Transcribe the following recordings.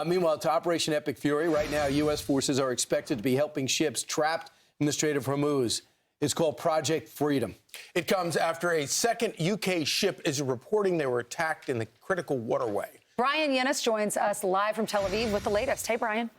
Meanwhile, to Operation Epic Fury, right now, U.S. forces are expected to be helping ships trapped in the Strait of Hormuz. It's called Project Freedom. It comes after a second UK ship is reporting they were attacked in the critical waterway. Bryan Llenas joins us live from Tel Aviv with the latest. Hey, Bryan.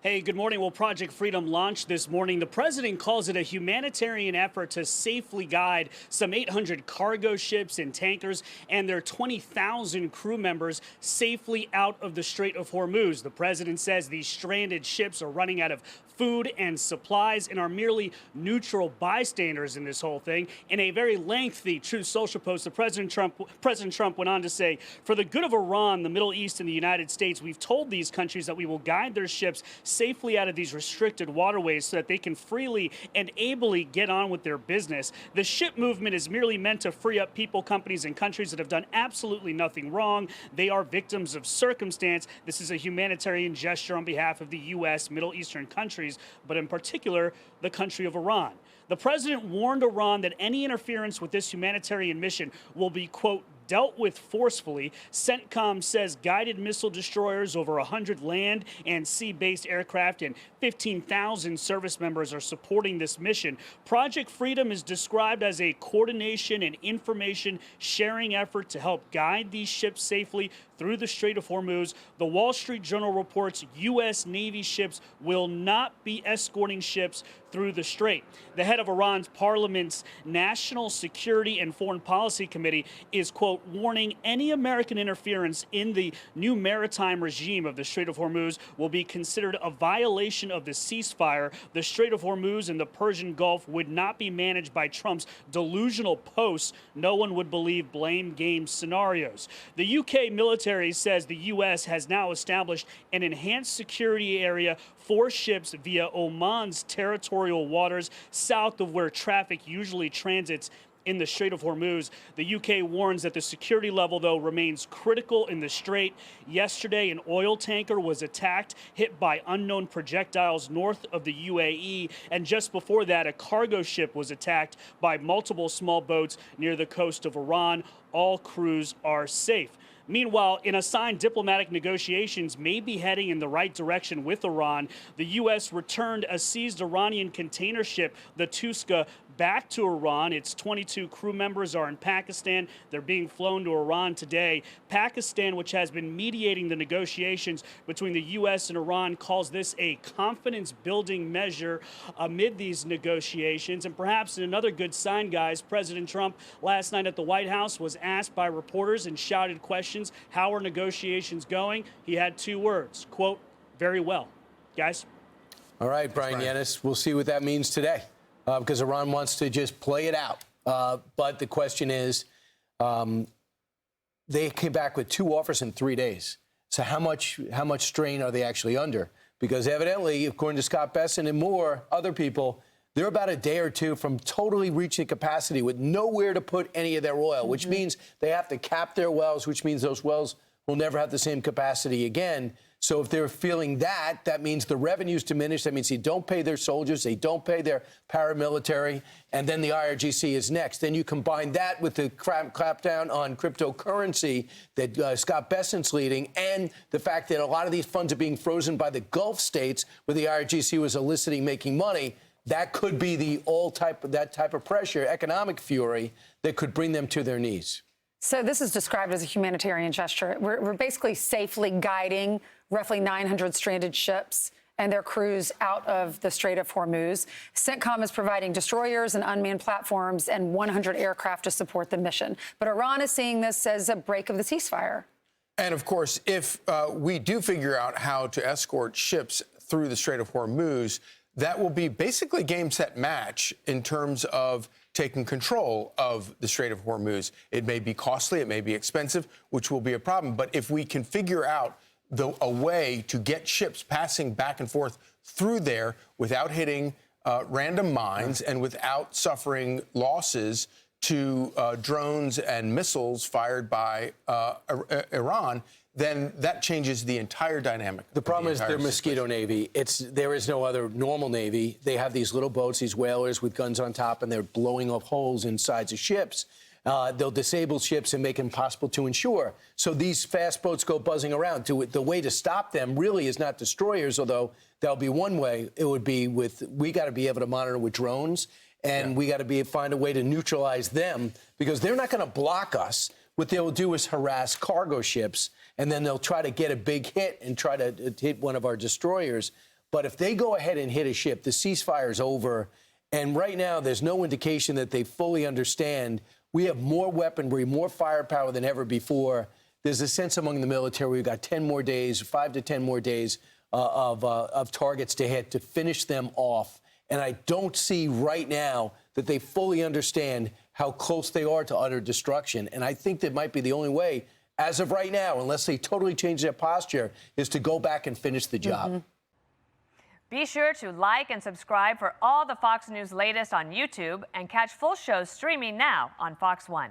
Hey, good morning. Well, Project Freedom launched this morning. The president calls it a humanitarian effort to safely guide some 800 cargo ships and tankers and their 20,000 crew members safely out of the Strait of Hormuz. The president says these stranded ships are running out of food and supplies and are merely neutral bystanders in this whole thing. In a very lengthy Truth Social post, President Trump went on to say, for the good of Iran, the Middle East, and the United States, we've told these countries that we will guide their ships safely out of these restricted waterways so that they can freely and ably get on with their business. The ship movement is merely meant to free up people, companies, and countries that have done absolutely nothing wrong. They are victims of circumstance. This is a humanitarian gesture on behalf of the U.S., Middle Eastern countries, but in particular, the country of Iran. The president warned Iran that any interference with this humanitarian mission will be, quote, dealt with forcefully. CENTCOM says guided missile destroyers, over 100 land and sea-based aircraft, and 15,000 service members are supporting this mission. Project Freedom is described as a coordination and information sharing effort to help guide these ships safely through the Strait of Hormuz. The Wall Street Journal reports U.S. Navy ships will not be escorting ships through the strait. The head of Iran's parliament's National Security and Foreign Policy Committee is, quote, warning any American interference in the new maritime regime of the Strait of Hormuz will be considered a violation of the ceasefire. The Strait of Hormuz and the Persian Gulf would not be managed by Trump's delusional posts. No one would believe blame game scenarios. The UK military says the U.S. has now established an enhanced security area for ships via Oman's territorial waters south of where traffic usually transits in the Strait of Hormuz. The UK warns that the security level, though, remains critical in the strait. Yesterday, an oil tanker was attacked, hit by unknown projectiles north of the UAE. And just before that, a cargo ship was attacked by multiple small boats near the coast of Iran. All crews are safe. Meanwhile, in a sign diplomatic negotiations may be heading in the right direction with Iran, the U.S. returned a seized Iranian container ship, the Tuska, back to Iran. Its 22 crew members are in Pakistan. They're being flown to Iran today. Pakistan, which has been mediating the negotiations between the U.S. and Iran, calls this a confidence-building measure amid these negotiations. And perhaps in another good sign, guys, President Trump last night at the White House was asked by reporters and shouted questions, how are negotiations going? He had two words, quote, very well. Guys? All right, Bryan Llenas, we'll see what that means today. Because Iran wants to just play it out. But the question is, they came back with 2 offers in 3 days. So how much strain are they actually under? Because evidently, according to Scott Besson and more other people, they're about a day or two from totally reaching capacity with nowhere to put any of their oil, which means they have to cap their wells, which means those wells will never have the same capacity again. So if they're feeling that, that means the revenues diminish. That means they don't pay their soldiers, they don't pay their paramilitary, and then the IRGC is next. Then you combine that with the clampdown on cryptocurrency that Scott Besson's leading, and the fact that a lot of these funds are being frozen by the Gulf states where the IRGC was eliciting making money. That could be that type of pressure, economic fury, that could bring them to their knees. So this is described as a humanitarian gesture. We're basically safely guiding roughly 900 stranded ships and their crews out of the Strait of Hormuz. CENTCOM is providing destroyers and unmanned platforms and 100 aircraft to support the mission. But Iran is seeing this as a break of the ceasefire. And, of course, if we do figure out how to escort ships through the Strait of Hormuz, that will be basically game, set, match in terms of taking control of the Strait of Hormuz. It may be costly, it may be expensive, which will be a problem. But if we can figure out a way to get ships passing back and forth through there without hitting random mines and without suffering losses to drones and missiles fired by Iran, then that changes the entire dynamic. The problem is their Mosquito Navy. There is no other normal Navy. They have these little boats, these whalers with guns on top, and they're blowing up holes inside of ships. They'll disable ships and make it impossible to insure. So these fast boats go buzzing around. The way to stop them really is not destroyers, although that'll be one way. It would be we got to be able to monitor with drones, and we got to find a way to neutralize them, because they're not going to block us. What they'll do is harass cargo ships, and then they'll try to get a big hit and try to hit one of our destroyers. But if they go ahead and hit a ship, the ceasefire's over. And right now, there's no indication that they fully understand. We have more weaponry, more firepower than ever before. There's a sense among the military we've got 10 more days, 5 to 10 more days of targets to hit to finish them off. And I don't see right now that they fully understand how close they are to utter destruction. And I think that might be the only way, as of right now, unless they totally change their posture, is to go back and finish the job. Be sure to like and subscribe for all the Fox News latest on YouTube, and catch full shows streaming now on Fox One.